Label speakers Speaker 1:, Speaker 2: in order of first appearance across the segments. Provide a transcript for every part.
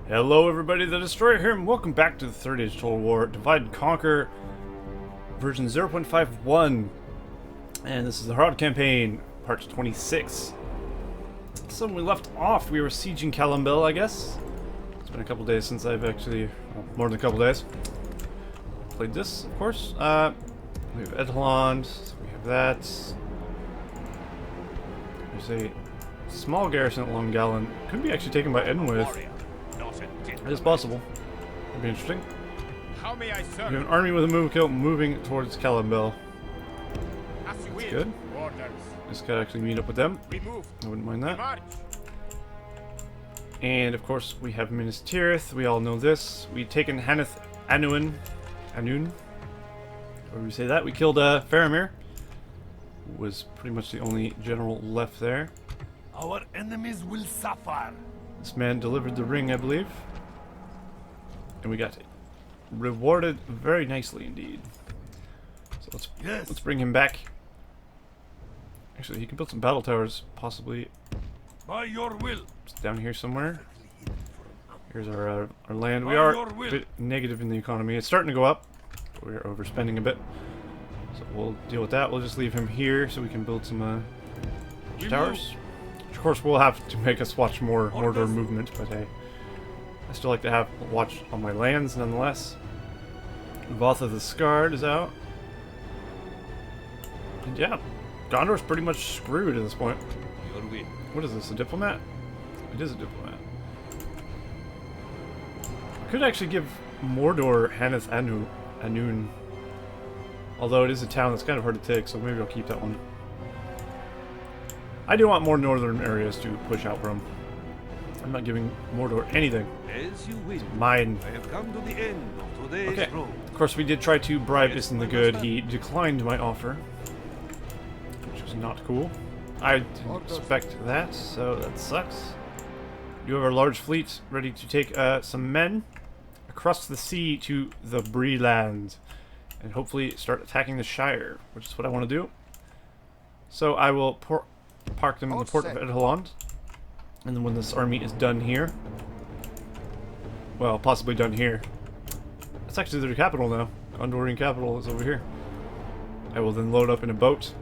Speaker 1: Hello everybody, the Destroyer here, and welcome back to the Third Age Total War Divide and Conquer version 0.51. And this is the Harad campaign, part 26. So when we left off, we were sieging Calimbel, I guess. It's been a couple days since I've actually, well, more than a couple days, played this, of course. We have Edland, so we have that. There's a small garrison at Longgallen. Could be actually taken by Edenwith. It is possible. It'd be interesting.
Speaker 2: How may I serve?
Speaker 1: We have an army with a move kill moving towards Calimbel. That's good. Just gotta actually meet up with them. I wouldn't mind that. And of course we have Minas Tirith. We all know this. We've taken Haneth Anun. Anun. Or we say that. We killed Faramir. Who was pretty much the only general left there.
Speaker 2: Our enemies will suffer.
Speaker 1: This man delivered the ring, I believe. And we got rewarded very nicely indeed. So let's bring him back. Actually, he can build some battle towers, possibly.
Speaker 2: By your will.
Speaker 1: It's down here somewhere. Here's our land. We are a bit negative in the economy. It's starting to go up. We're overspending a bit. So we'll deal with that. We'll just leave him here so we can build some towers. Of course, we'll have to make us watch more Mordor movement, but hey, I still like to have watch on my lands nonetheless. Vatha the Scarred is out. And yeah, Gondor's pretty much screwed at this point. What is this, a diplomat? It is a diplomat. Could actually give Mordor Haneth Anun. Although it is a town that's kind of hard to take, so maybe I'll keep that one. I do want more northern areas to push out from. I'm not giving Mordor anything.
Speaker 3: As you wish.
Speaker 1: Mine.
Speaker 3: I have come to the end of today's
Speaker 1: Okay.
Speaker 3: road.
Speaker 1: Of course, we did try to bribe Isn the Good. He declined my offer, which was not cool. I didn't expect that, so that sucks. We do have our large fleet ready to take some men across the sea to the Bree land and hopefully start attacking the Shire, which is what I want to do. So I will park them in the port of Edland, and then when this army is done here, well, possibly done here. It's actually their capital now. Gondorian capital is over here. I will then load up in a boat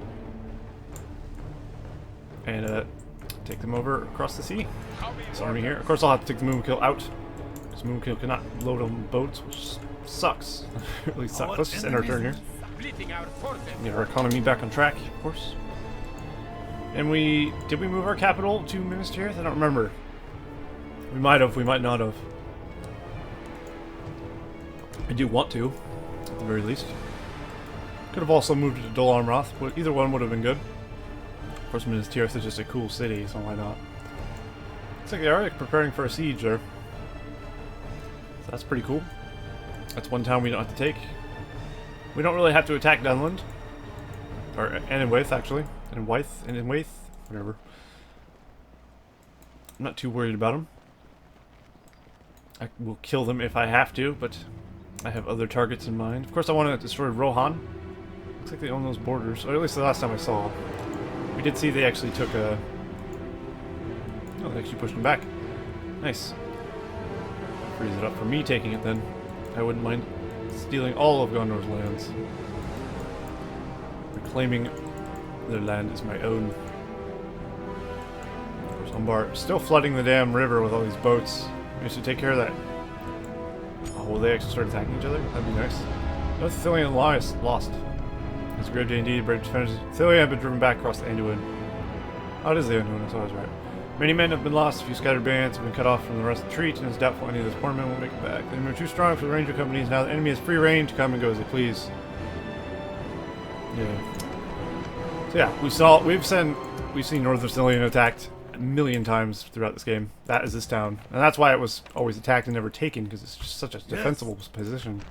Speaker 1: and take them over across the sea. This army here. Of course, I'll have to take the Moonkill out, because Moonkill cannot load on boats, which sucks. It really sucks. Let's just end our turn here. Get our economy back on track, of course. And did we move our capital to Minas Tirith? I don't remember. We might have, we might not have. I do want to, at the very least. Could have also moved it to Dol Amroth, but either one would have been good. Of course, Minas Tirith is just a cool city, so why not? Looks like they are preparing for a siege there. So that's pretty cool. That's one town we don't have to take. We don't really have to attack Dunland. Or Enenwaith, actually. Enenwaith, whatever. I'm not too worried about them. I will kill them if I have to, but I have other targets in mind. Of course, I want to destroy Rohan. Looks like they own those borders, or at least the last time I saw. We did see they actually took a... Oh, they actually pushed them back. Nice. Frees it up for me taking it then. I wouldn't mind stealing all of Gondor's lands. Reclaiming their land is my own. Of course, Umbar still flooding the damn river with all these boats. We should take care of that. Oh, will they actually start attacking each other? That'd be nice. No, Thilian lost. It's a great day indeed. Brave defenders. Thilian have been driven back across the Anduin. Oh, it is the Anduin, so I was right. Many men have been lost, a few scattered bands have been cut off from the rest of the retreat, and it's doubtful any of those poor men will make it back. The enemy are too strong for the ranger companies. Now the enemy has free reign to come and go as they please. Yeah. So yeah, we've seen Northern Thilian attacked a million times throughout this game. That is this town, and that's why it was always attacked and never taken, because it's just such a defensible position.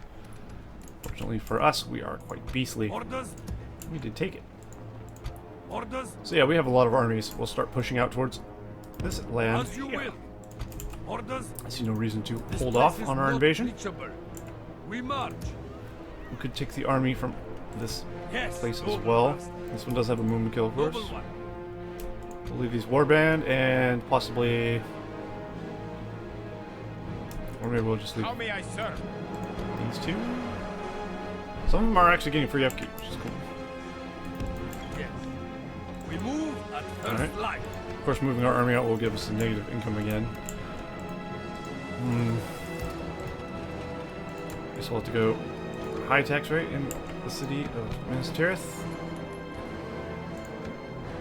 Speaker 1: Fortunately for us, we are quite beastly. We did take it. So yeah, we have a lot of armies. We'll start pushing out towards this land. I see no reason to hold off on our invasion.
Speaker 2: We march.
Speaker 1: We could take the army from this
Speaker 2: Yes,
Speaker 1: place as
Speaker 2: noble
Speaker 1: well.
Speaker 2: master.
Speaker 1: This one does have a movement kill, of course.
Speaker 2: Noble one.
Speaker 1: We'll leave these warband and possibly, or maybe we'll just leave
Speaker 2: How may I serve?
Speaker 1: these two. Some of them are actually getting free upkeep, which is cool.
Speaker 2: Yes. We move at first
Speaker 1: Alright.
Speaker 2: light.
Speaker 1: Of course, moving our army out will give us a negative income again. Guess we'll have to go high tax rate in the city of Minas Tirith.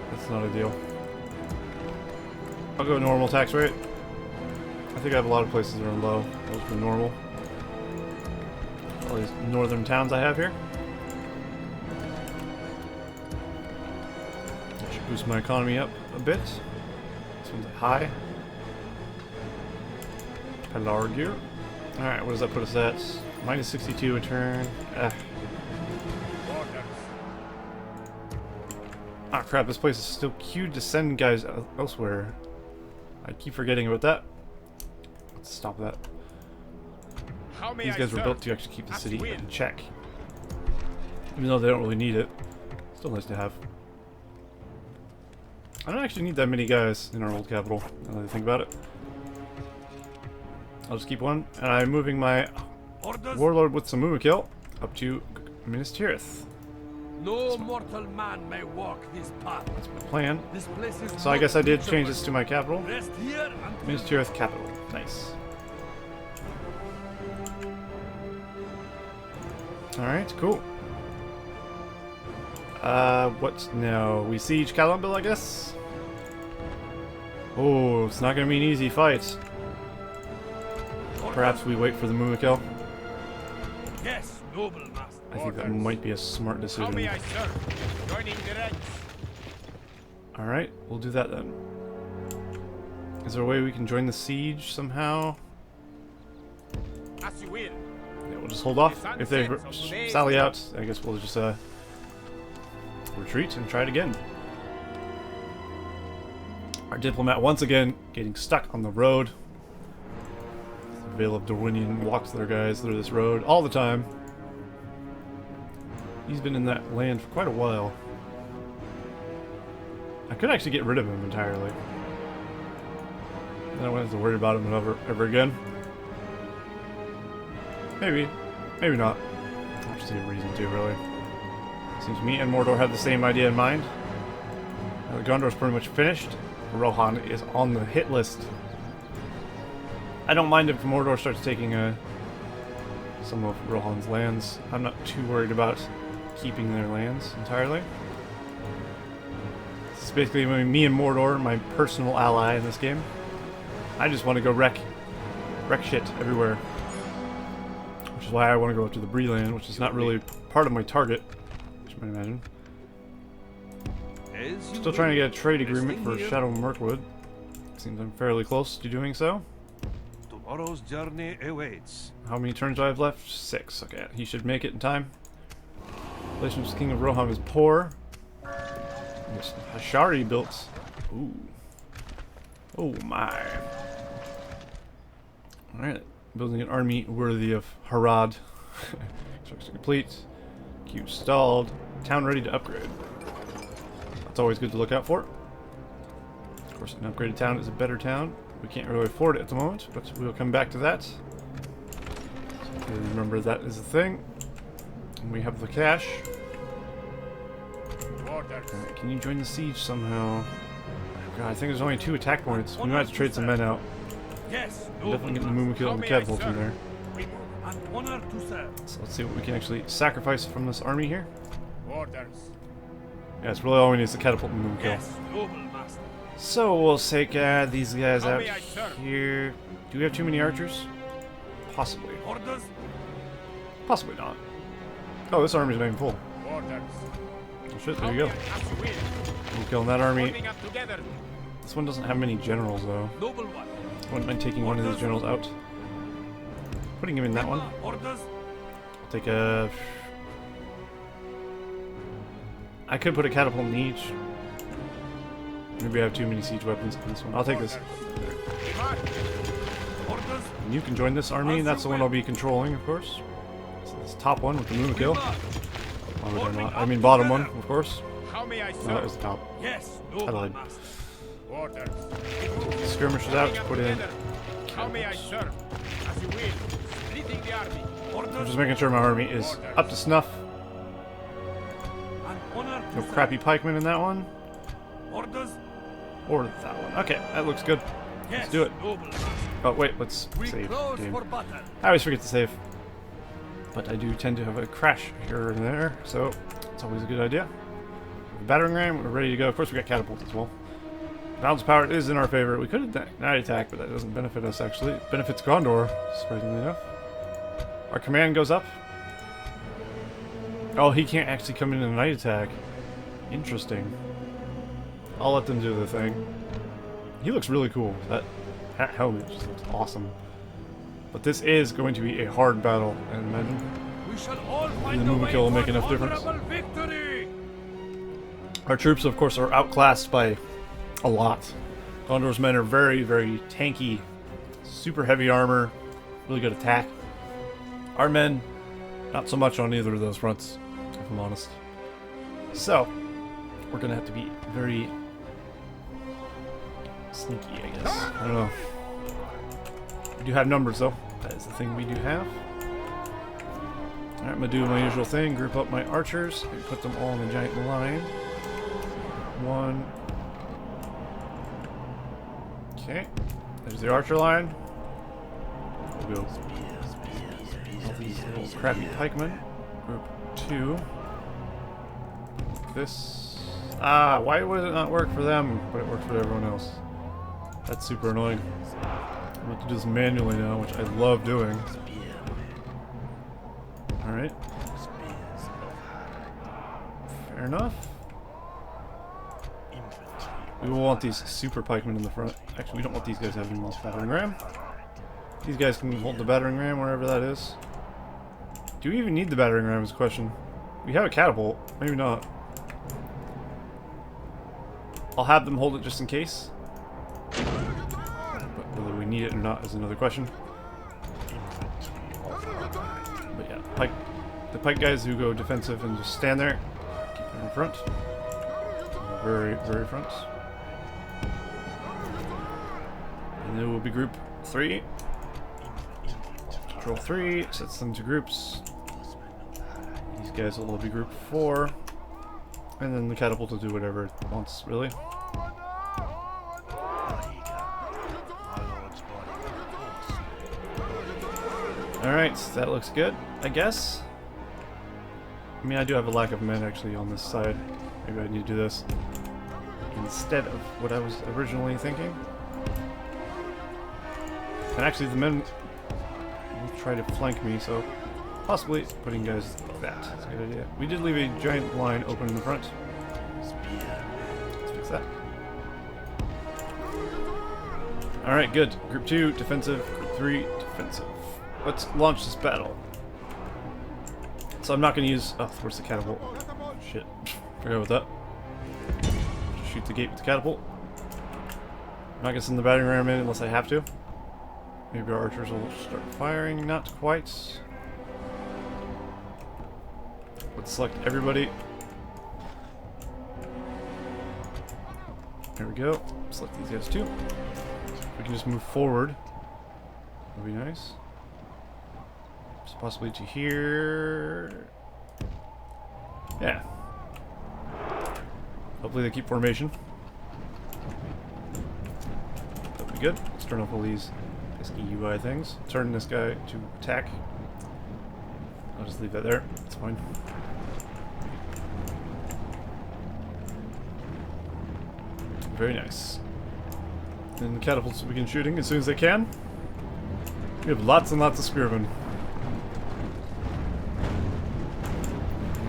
Speaker 1: That's not ideal. I'll go normal tax rate. I think I have a lot of places that are low. I'll just go normal. All these northern towns I have here. That should boost my economy up a bit. This one's at high. Pelargir. Alright, what does that put us at? Minus 62 a turn.
Speaker 2: Orders.
Speaker 1: Ah crap, this place is still queued to send guys elsewhere. I keep forgetting about that. Let's stop that.
Speaker 2: How may
Speaker 1: These
Speaker 2: I
Speaker 1: guys were
Speaker 2: serve?
Speaker 1: built to actually keep the
Speaker 2: As
Speaker 1: city
Speaker 2: we-
Speaker 1: in check. Even though they don't really need it. Still nice to have. I don't actually need that many guys in our old capital, now that I think about it. I'll just keep one, and I'm moving my
Speaker 2: Orders.
Speaker 1: warlord with some movement kill up to Minas Tirith.
Speaker 2: No mortal man may walk this path.
Speaker 1: That's my plan.
Speaker 2: This place is
Speaker 1: So I guess I did change
Speaker 2: reachable.
Speaker 1: this to my capital.
Speaker 2: Rest here until
Speaker 1: Minas Tirith capital. Nice. Alright, cool. What now? We siege Calumbil, I guess? Oh, it's not gonna be an easy fight. Perhaps we wait for the movement kill.
Speaker 2: Yes, noble master.
Speaker 1: I think that might be a smart
Speaker 2: How may
Speaker 1: decision.
Speaker 2: I serve? Joining the ranks.
Speaker 1: Alright, we'll do that then. Is there a way we can join the siege somehow?
Speaker 2: As you will.
Speaker 1: Yeah, we'll just hold off. If they sally out, I guess we'll just retreat and try it again. Our diplomat once again getting stuck on the road. The Vale of Dorwinion walks their guys through this road all the time. He's been in that land for quite a while. I could actually get rid of him entirely. Then I wouldn't have to worry about him ever again. Maybe. Maybe not. I don't see a reason to, really. Seems me and Mordor have the same idea in mind. Now that Gondor's pretty much finished. Rohan is on the hit list. I don't mind if Mordor starts taking some of Rohan's lands. I'm not too worried about keeping their lands entirely. This is basically me and Mordor, my personal ally in this game. I just want to go wreck shit everywhere. Which is why I want to go up to the Bree land, which is not really part of my target, as you might imagine.
Speaker 3: As you
Speaker 1: Still trying to get a trade agreement
Speaker 3: Resting
Speaker 1: for
Speaker 3: here.
Speaker 1: Shadow Mirkwood. Seems I'm fairly close to doing so.
Speaker 3: Tomorrow's journey awaits.
Speaker 1: How many turns do I have left? 6. Okay, he should make it in time. Relations with King of Rohan is poor. Yes, Hashari built. Ooh. Oh my. Alright. Building an army worthy of Harad. Construction complete. Queue stalled. Town ready to upgrade. That's always good to look out for. Of course, an upgraded town is a better town. We can't really afford it at the moment, but we'll come back to that. So remember that is a thing. And we have the cash.
Speaker 2: Orders.
Speaker 1: Alright, can you join the siege somehow? God, I think there's only 2 attack points. We might have to trade some men out.
Speaker 2: Yes,
Speaker 1: Definitely getting the
Speaker 2: noble
Speaker 1: movement kill
Speaker 2: master.
Speaker 1: and the
Speaker 2: How may I
Speaker 1: catapults in
Speaker 2: serve?
Speaker 1: there.
Speaker 2: We move. An honor to serve.
Speaker 1: So let's see what we can actually sacrifice from this army here.
Speaker 2: Orders.
Speaker 1: Yeah, it's really all we need is the catapult and movement kill.
Speaker 2: Yes, noble master.
Speaker 1: So we'll take these guys
Speaker 2: How
Speaker 1: out
Speaker 2: may I serve?
Speaker 1: here. Do we have too many archers? Possibly.
Speaker 2: Orders.
Speaker 1: Possibly not. Oh, this army's not even full.
Speaker 2: Orders.
Speaker 1: Oh shit,
Speaker 2: How
Speaker 1: there you
Speaker 2: may
Speaker 1: go.
Speaker 2: I- As you will.
Speaker 1: We'll kill that army.
Speaker 2: Forming up together.
Speaker 1: This one doesn't have many generals though.
Speaker 2: Noble one.
Speaker 1: I wouldn't mind taking one of these generals out. Putting him in that one.
Speaker 2: Orders.
Speaker 1: I'll take a... I could put a catapult in each. Maybe I have too many siege weapons on this one. I'll take this.
Speaker 2: Demand. Orders.
Speaker 1: And you can join this army, and that's the one I'll be controlling, of course. So this top one with the movement kill. Why would I not? I mean bottom one, of course.
Speaker 4: How may I serve?
Speaker 1: No, that was the top.
Speaker 2: Yes,
Speaker 1: I
Speaker 2: noble
Speaker 1: lied.
Speaker 2: master.
Speaker 4: Orders.
Speaker 1: Skirmishers out, put in.
Speaker 4: How may I serve? As you will. Splitting the army.
Speaker 1: I'm
Speaker 2: Orders
Speaker 1: just making sure my army is up to snuff.
Speaker 2: and honor to
Speaker 1: No
Speaker 2: serve.
Speaker 1: crappy pikemen in that one.
Speaker 2: Orders.
Speaker 1: Or that one. Okay, that looks good.
Speaker 2: Yes,
Speaker 1: do it.
Speaker 2: noble master.
Speaker 1: Oh, wait, let's
Speaker 2: We
Speaker 1: save
Speaker 2: close
Speaker 1: game.
Speaker 2: for battle.
Speaker 1: I always forget to save. But I do tend to have a crash here and there, so it's always a good idea. Battering ram, we're ready to go. Of course, we got catapults as well. Balance of power is in our favor. We could night attack, but that doesn't benefit us actually. It benefits Gondor, surprisingly enough. Our command goes up. Oh, he can't actually come in a night attack. Interesting. I'll let them do the thing. He looks really cool. That helmet just looks awesome. But this is going to be a hard battle, I imagine.
Speaker 2: We shall all find
Speaker 1: the
Speaker 2: a
Speaker 1: movement
Speaker 2: way
Speaker 1: kill will
Speaker 2: for
Speaker 1: make enough difference.
Speaker 2: honorable victory.
Speaker 1: Our troops, of course, are outclassed by a lot. Gondor's men are very, very tanky, super heavy armor, really good attack. Our men, not so much on either of those fronts, if I'm honest. So, we're going to have to be very sneaky, I guess. I don't know. We do have numbers, though. That is the thing we do have. Alright, I'm going to do my usual thing, group up my archers, and put them all in a giant line. One. Okay, there's the archer line. We'll go all these little crappy pikemen. Group 2. This. Ah, why would it not work for them, but it worked for everyone else? That's super annoying. I'm going to do this manually now, which I love doing. Alright. Fair enough. We will want these super pikemen in the front. Actually, we don't want these guys having this battering ram. These guys can hold the battering ram wherever that is. Do we even need the battering ram is the question. We have a catapult. Maybe not. I'll have them hold it just in case. But whether we need it or not is another question. But yeah, the pike guys who go defensive and just stand there, keep them in front. Very, very front. And then will be group 3. Control 3 sets them to groups. These guys will be group 4. And then the catapult will do whatever it wants, really. Alright, that looks good, I guess. I mean, I do have a lack of men actually on this side. Maybe I need to do this instead of what I was originally thinking. And actually the men will try to flank me, so possibly putting guys like that is a good idea. We did leave a giant line open in the front. Let's fix that. Alright, good. Group 2, defensive. Group 3, defensive. Let's launch this battle. So I'm not going to use... Oh, where's the catapult? Shit. Forgot about that. Just shoot the gate with the catapult. I'm not going to send the battering ram in unless I have to. Maybe our archers will start firing. Not quite. Let's select everybody. There we go. Select these guys too. We can just move forward. That'd be nice. Just possibly to here. Yeah. Hopefully they keep formation. That'd be good. Let's turn off all these pesky UI things. Turn this guy to attack. I'll just leave that there. It's fine. Very nice. And the catapults will begin shooting as soon as they can. We have lots and lots of spearmen.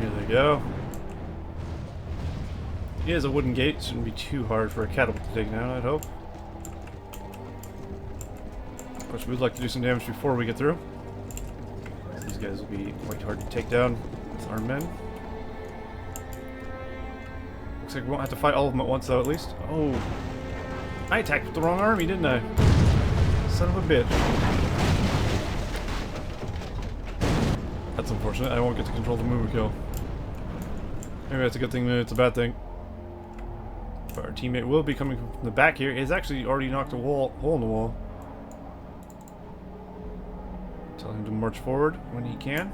Speaker 1: Here they go. He has a wooden gate. Shouldn't be too hard for a catapult to take down, I'd hope. Of course, we'd like to do some damage before we get through. These guys will be quite hard to take down with our men. Looks like we won't have to fight all of them at once, though, at least. Oh. I attacked with the wrong army, didn't I? Son of a bitch. That's unfortunate. I won't get to control the mover kill. Maybe that's a good thing, maybe it's a bad thing. But our teammate will be coming from the back here. He's actually already knocked a hole in the wall. Tell him to march forward when he can.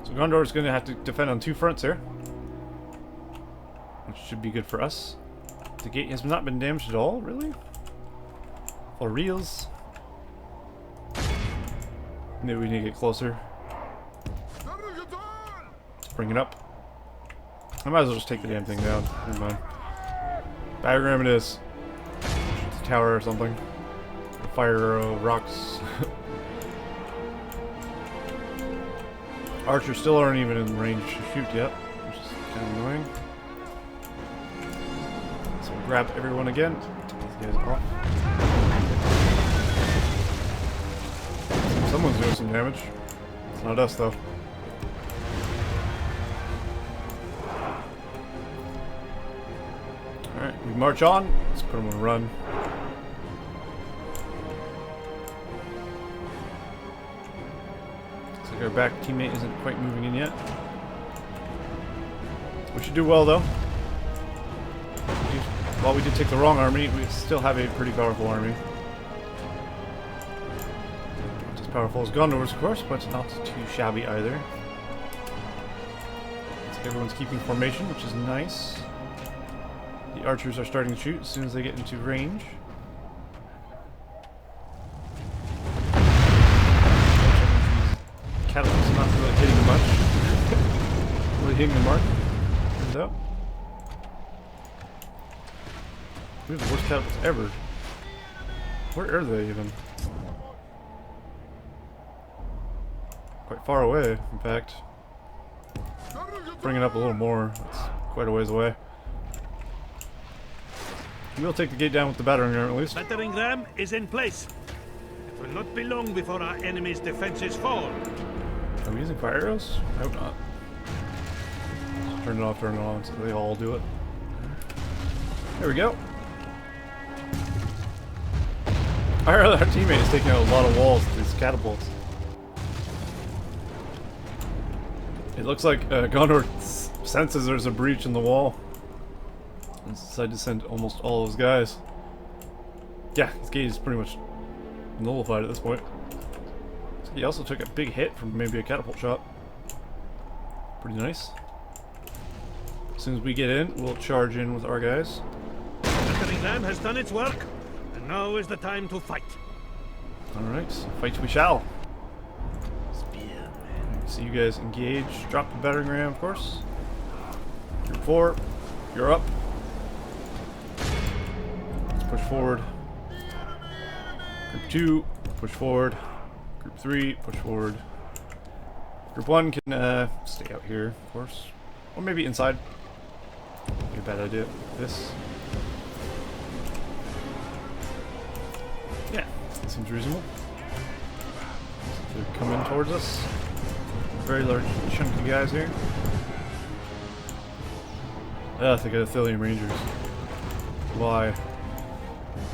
Speaker 1: So Gondor is going to have to defend on two fronts here. Which should be good for us. The gate has not been damaged at all, really? For reals. Maybe we need to get closer. Let's bring it up. I might as well just take the damn thing down. Never mind. Diagram it is. It's a tower or something. Fire arrow, rocks. Archers still aren't even in range to shoot yet, which is kind of annoying. So we'll grab everyone again. Take these guys off. Someone's doing some damage. It's not us though. Alright, we march on. Let's put them on a run. Looks like our back teammate isn't quite moving in yet. We should do well though. While we did take the wrong army, we still have a pretty powerful army. Not as powerful as Gondor's, of course, but not too shabby either. Looks like everyone's keeping formation, which is nice. The archers are starting to shoot as soon as they get into range. Catapults are not really hitting them much. Really hitting the mark. Turns out. We have the worst catapults ever. Where are they even? Quite far away, in fact. Bring it up a little more. It's quite a ways away. We'll take the gate down with the battering ram at least.
Speaker 3: Battering ram is in place. It will not be long before our enemy's defenses fall.
Speaker 1: Are we using fire arrows? I hope not. Just turn it on, so they all do it. There we go. Our teammate is taking out a lot of walls with these catapults. It looks like Gondor senses there's a breach in the wall and decided to send almost all those guys. Yeah, this gate is pretty much nullified at this point. So he also took a big hit from maybe a catapult shot. Pretty nice. As soon as we get in, we'll charge in with our guys.
Speaker 3: The battering ram has done its work, and now is the time to fight.
Speaker 1: Alright, so fight we shall. See you guys engage. Drop the battering ram, of course. Group 4, you're up. Let's push forward. Group 2, push forward. Group 3, push forward. Group 1 can stay out here, of course. Or maybe inside. Be a bad idea. This. Yeah, that seems reasonable. They're coming towards us. Very large, chunky guys here. Ah, they got Athelian Rangers. Why?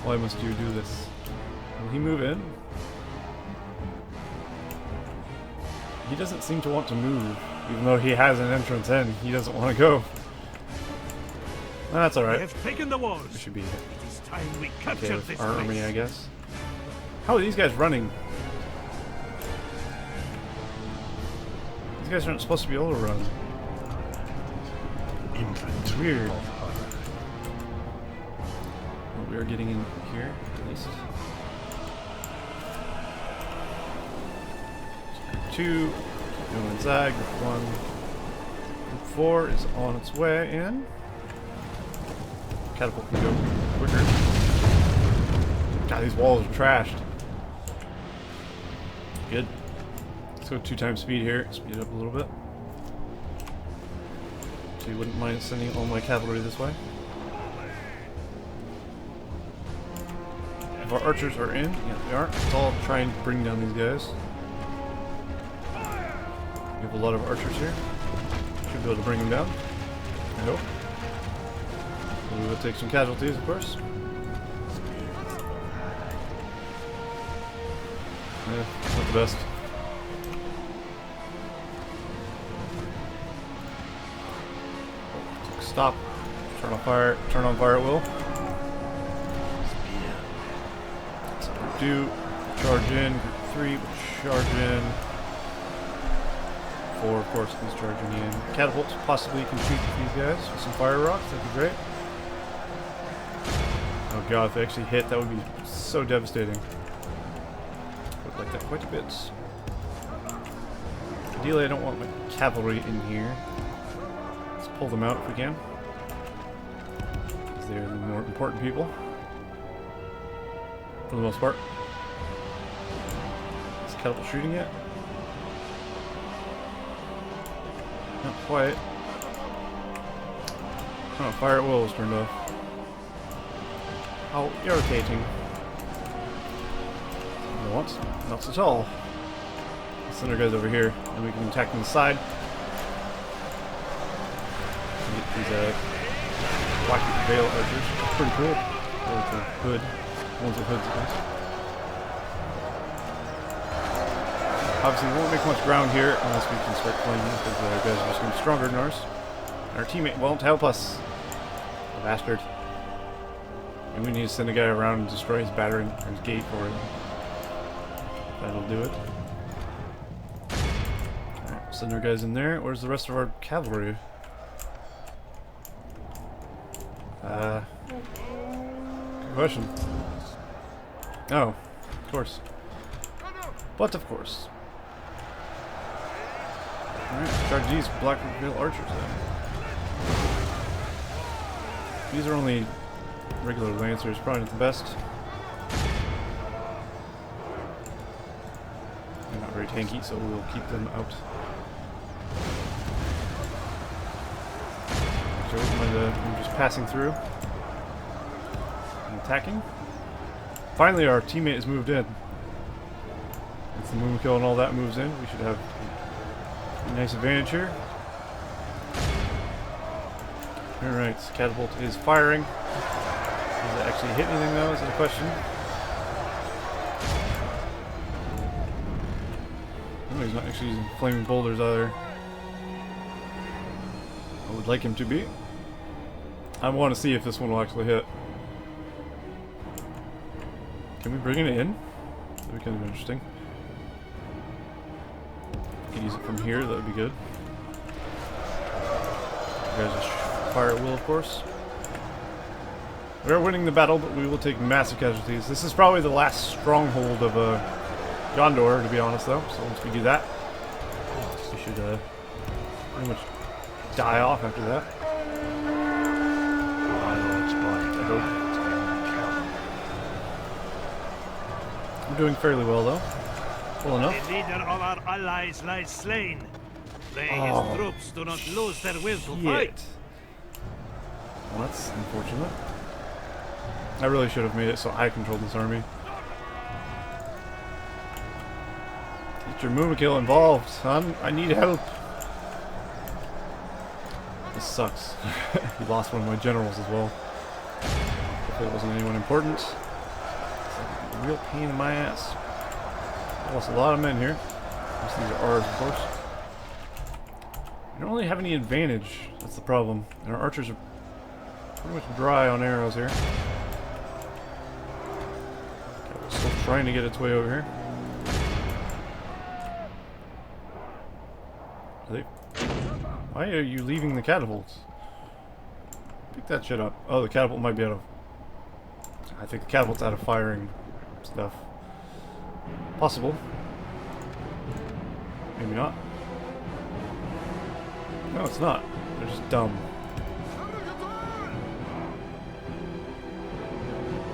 Speaker 1: Why must you do this? Will he move in? He doesn't seem to want to move, even though he has an entrance in. He doesn't want to go. That's alright.
Speaker 3: We have taken the walls.
Speaker 1: We should be
Speaker 3: It is time we
Speaker 1: okay
Speaker 3: capture
Speaker 1: with
Speaker 3: this
Speaker 1: our
Speaker 3: place.
Speaker 1: army, I guess. How are these guys running? These guys aren't supposed to be able to run. It's weird. Well, we are getting in here, at least. Group 2, going inside. Group 1. Group 4 is on its way in. Catapult can go quicker. God, these walls are trashed. Good. Let's go 2 times speed here. Speed it up a little bit. So you wouldn't mind sending all my cavalry this way. If our archers are in, yeah, they aren't. Let's all try and bring down these guys. We have a lot of archers here. Should be able to bring them down. I hope. We will take some casualties, of course. Yeah, not the best. Stop. Turn on fire. Turn on fire at will. So group 2, charge in. Group 3, charge in. 4, of course, is charging in. Catapults possibly can shoot these guys with some fire rocks. That'd be great. Oh god, if they actually hit, that would be so devastating. Would like that quite a bit. Ideally, I don't want my cavalry in here. Let's pull them out if we can. Because they're the more important people. For the most part. Is catapult shooting yet? Not quite. Oh, fire at will was turned off. How irritating. Not at all. Let's send our guys over here, and we can attack from the side. And get these wacky veil archers. Pretty cool. Oh, with the hood. Ones with hoods, I guess. Obviously, we won't make much ground here unless we can start playing because our guys are just going to be stronger than ours. And our teammate won't help us. The bastard. And we need to send a guy around and destroy his battery or his gate for him. That'll do it. Alright, we'll send our guys in there. Where's the rest of our cavalry? Good question. Oh, of course. But of course. Alright, charge these Black Veil archers then. These are only regular lancers, probably not the best. They're not very tanky, so we'll keep them out. So I'm just passing through and attacking. Finally, our teammate has moved in. Once the moon kill and all that moves in, we should have a nice advantage here. Alright, catapult is firing. Does it actually hit anything though, is that a question? No, he's not actually using flaming boulders either. I would like him to be. I want to see if this one will actually hit. Can we bring it in? That'd be kind of interesting. If we could use it from here, that would be good. You guys just fire at will, of course. We are winning the battle, but we will take massive casualties. This is probably the last stronghold of Gondor, to be honest, though. So once we do that, we should pretty much die off after that. I hope. I'm doing fairly well, though. Well enough.
Speaker 3: The leader of our allies lies slain. They, his troops, do not lose their will to fight.
Speaker 1: Well, that's unfortunate. I really should have made it so I controlled this army. Get your Mumakil involved, son. I need help. This sucks. He lost one of my generals as well. Hopefully it wasn't anyone important. It's like a real pain in my ass. I lost a lot of men here. Most of these are ours, of course. We don't really have any advantage. That's the problem. And our archers are pretty much dry on arrows here. Still trying to get its way over here. Why are you leaving the catapults? Pick that shit up. Oh, the catapult might be out of... I think the catapult's out of firing stuff. Possible. Maybe not. No, it's not. They're just dumb.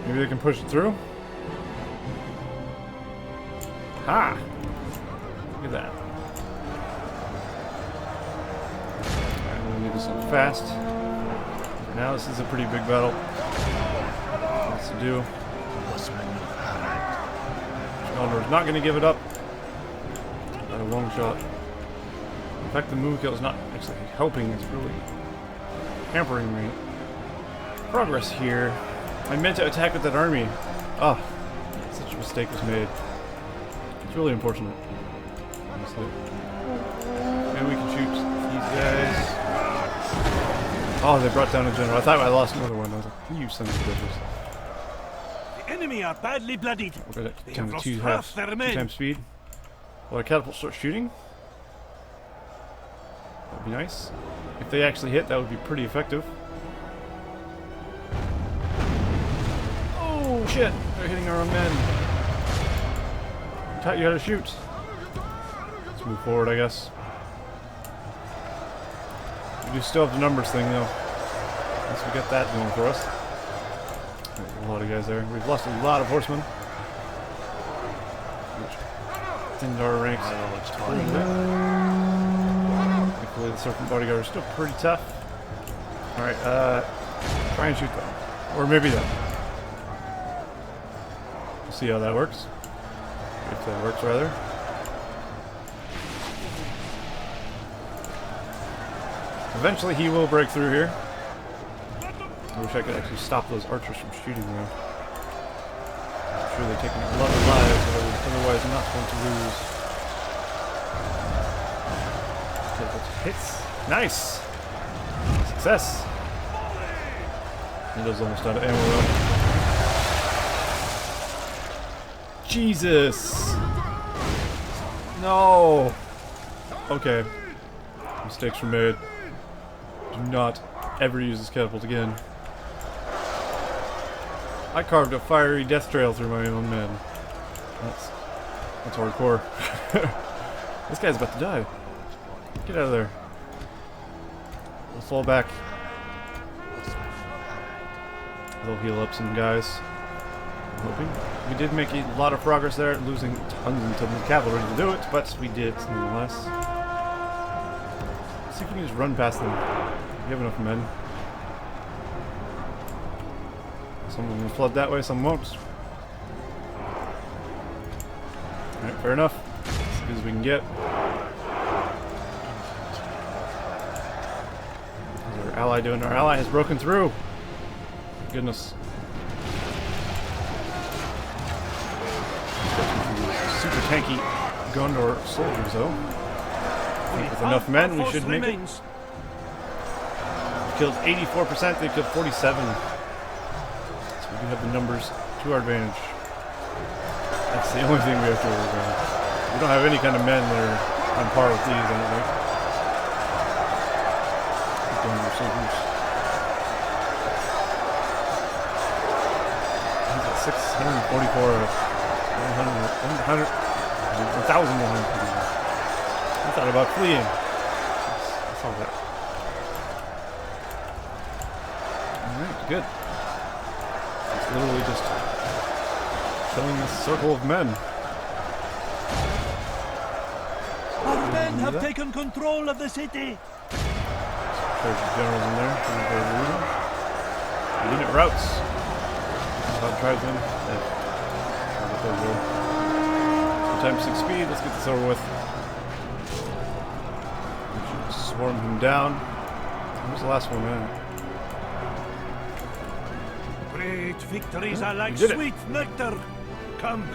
Speaker 1: Maybe they can push it through? Ha! Look at that. Alright, we'll need this one fast. For now, this is a pretty big battle. Lots to do. Gondor's not going to give it up. Got a long shot. In fact, the move kill is not actually helping. It's really hampering me. Progress here. I meant to attack with that army. Ah, such a mistake was made. It's really unfortunate, honestly. Maybe we can shoot these guys. Oh, they brought down a general. I thought I lost another one. I was like, you sons of bitches.
Speaker 3: The enemy are badly bloodied.
Speaker 1: We're gonna
Speaker 3: They
Speaker 1: down
Speaker 3: have
Speaker 1: to
Speaker 3: lost
Speaker 1: 2
Speaker 3: half their men.
Speaker 1: times speed. Will our catapult start shooting? That'd be nice. If they actually hit, that would be pretty effective. Oh shit! They're hitting our own men. I taught you how to shoot. Let's move forward, I guess. We do still have the numbers thing though. At least we got that going for us. A lot of guys there. We've lost a lot of horsemen. Which thinned our ranks. Thankfully the Serpent Bodyguard are still pretty tough. Alright, try and shoot them. Or maybe them. We'll see how that works. If that works, rather. Eventually he will break through here. I wish I could actually stop those archers from shooting though. I'm sure they're taking a lot of lives that I would otherwise not want to lose. Okay, that's hits. Nice! Success! It is almost out of ammo though. Jesus! No! Okay. Mistakes were made. Do not ever use this catapult again. I carved a fiery death trail through my own men. That's hardcore. This guy's about to die. Get out of there. We'll fall back. They'll heal up some guys. I'm hoping. We did make a lot of progress there, losing tons and tons of cavalry to do it, but we did nonetheless. Let's see if we can just run past them. We have enough men. Some of them will flood that way, some won't. Alright, fair enough. As good as we can get. How's our ally doing? Our ally has broken through! Goodness. Super tanky Gondor soldiers, though. I think with enough men, we should make it. We killed 84%, they killed 47%. We do have the numbers to our advantage. That's the only thing we have to worry about. We don't have any kind of men that are on par with these, I don't think. Gondor soldiers. He's at 644 of 1,100. I thought about fleeing. I saw that. Alright, good. It's literally just filling this circle of men.
Speaker 3: Our men have taken control of the city.
Speaker 1: There's generals in there. Unit routes. About tribesmen. Times 6 speed. Let's get this over with. We should swarm him down. Where's the last one, man?
Speaker 3: Great victories are like
Speaker 1: did it.
Speaker 3: sweet nectar. Come,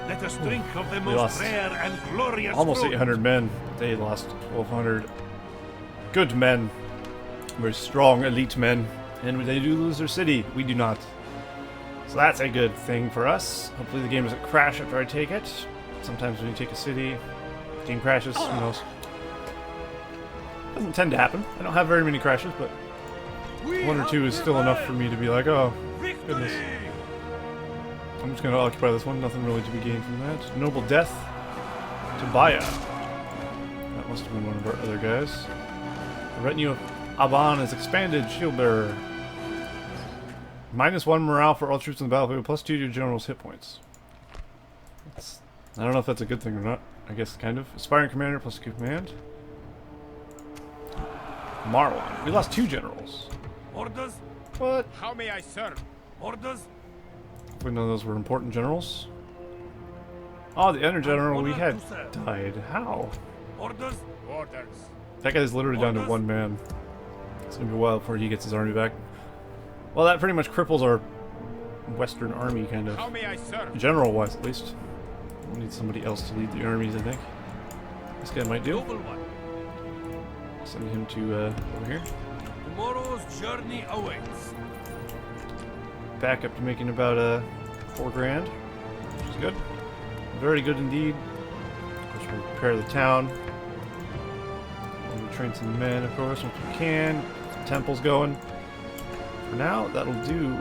Speaker 3: let us drink of the most
Speaker 1: lost
Speaker 3: rare and glorious
Speaker 1: almost
Speaker 3: fruit.
Speaker 1: 800 men. They lost 1,200 good men. Very strong, elite men. And they do lose their city. We do not. So that's a good thing for us. Hopefully the game doesn't crash after I take it. Sometimes when you take a city, the game crashes. Who knows? Doesn't tend to happen. I don't have very many crashes, but one or two is still enough for me to be like, oh, goodness. I'm just going to occupy this one. Nothing really to be gained from that. Noble Death. Tobiah. That must have been one of our other guys. The retinue of Aban is expanded. Shield Bearer. -1 morale for all troops in the battlefield. +2 to your general's hit points. I don't know if that's a good thing or not. I guess kind of. Aspiring Commander +2 command. Marwan. We lost 2 generals.
Speaker 2: Orders?
Speaker 1: What?
Speaker 4: How may I serve?
Speaker 2: Orders?
Speaker 1: We know those were important generals. Oh, the other general we had died. How?
Speaker 2: Orders?
Speaker 4: Orders.
Speaker 1: That guy's literally down to 1 man. It's gonna be a while before he gets his army back. Well, that pretty much cripples our Western army, kind of.
Speaker 4: How may I serve?
Speaker 1: General-wise, at least. We need somebody else to lead the armies, I think. This guy might do.
Speaker 2: Noble one.
Speaker 1: Send him to over here.
Speaker 2: Tomorrow's journey awaits.
Speaker 1: Back up to making about 4 grand, which is good. Very good indeed. Of course, we'll repair the town. And we'll train some men, of course, once we can. Some temples going. For now, that'll do.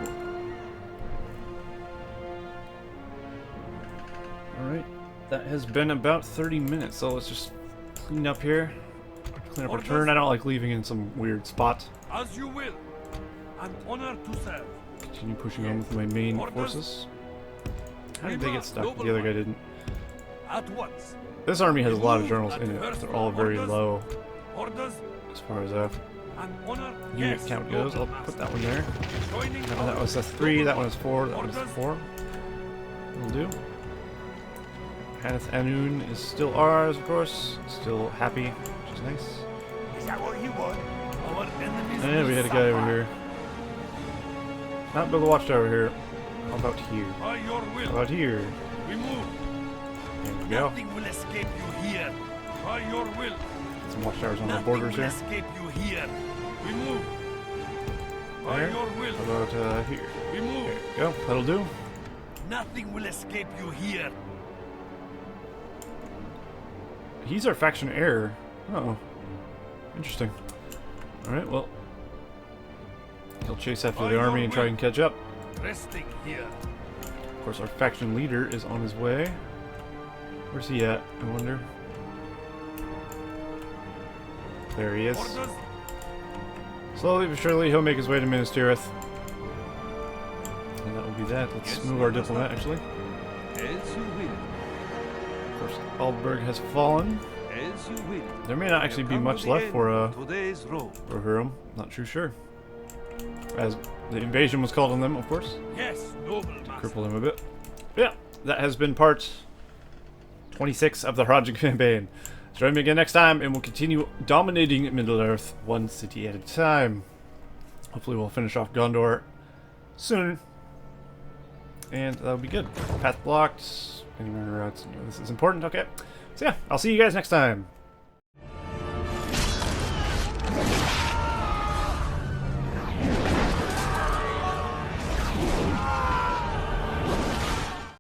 Speaker 1: Alright, that has been about 30 minutes, so let's just clean up here. Clean up our turn. I don't like leaving in some weird spot.
Speaker 2: As you will. An honor to serve.
Speaker 1: Continue pushing on with my main forces. How did they get stuck? The other guy didn't.
Speaker 2: At once.
Speaker 1: This army has a lot of generals in it. They're all very low
Speaker 2: Orders.
Speaker 1: as far as
Speaker 2: An honor.
Speaker 1: unit
Speaker 2: Yes,
Speaker 1: count goes. I'll
Speaker 2: noble
Speaker 1: put that one there.
Speaker 2: master. Joining
Speaker 1: That was
Speaker 2: our
Speaker 1: S3, that one is 4, that one
Speaker 2: orders.
Speaker 1: is 4. Will do. Haneth Anun is still ours, of course. Still happy, which is nice.
Speaker 3: Is that what you want? Our enemies
Speaker 1: And we had a guy over here. Not build a watchtower here. How about here?
Speaker 2: By your
Speaker 1: How
Speaker 2: will.
Speaker 1: about here?
Speaker 2: We move.
Speaker 1: There we go.
Speaker 3: Nothing will escape you here.
Speaker 2: By your will.
Speaker 1: Some watchtowers on the
Speaker 3: Nothing
Speaker 1: borders
Speaker 3: will
Speaker 1: here.
Speaker 3: escape you here.
Speaker 2: We move. By
Speaker 1: There.
Speaker 2: your will.
Speaker 1: How about here?
Speaker 2: We move.
Speaker 1: There we go. That'll do.
Speaker 3: Nothing will escape you here.
Speaker 1: He's our faction heir. Oh. Interesting. Alright, well. He'll chase after the army and try and catch up.
Speaker 2: Resting here.
Speaker 1: Of course, our faction leader is on his way. Where's he at, I wonder? There he is.
Speaker 2: Orders.
Speaker 1: Slowly but surely, he'll make his way to Minas Tirith. And that will be that. Let's move our diplomat, actually.
Speaker 3: As you will.
Speaker 1: Of course, Aldburg has fallen.
Speaker 3: As you will.
Speaker 1: There may not actually be much left for
Speaker 3: Today's road.
Speaker 1: Hurum. Not too sure. As the invasion was called on them, of course.
Speaker 2: Yes, noble master.
Speaker 1: Cripple him a bit. Yeah, that has been part 26 of the Harad campaign. Join me again next time, and we'll continue dominating Middle-earth one city at a time. Hopefully we'll finish off Gondor soon. And that'll be good. Path blocked. Any minor routes. This is important. Okay. So yeah, I'll see you guys next time.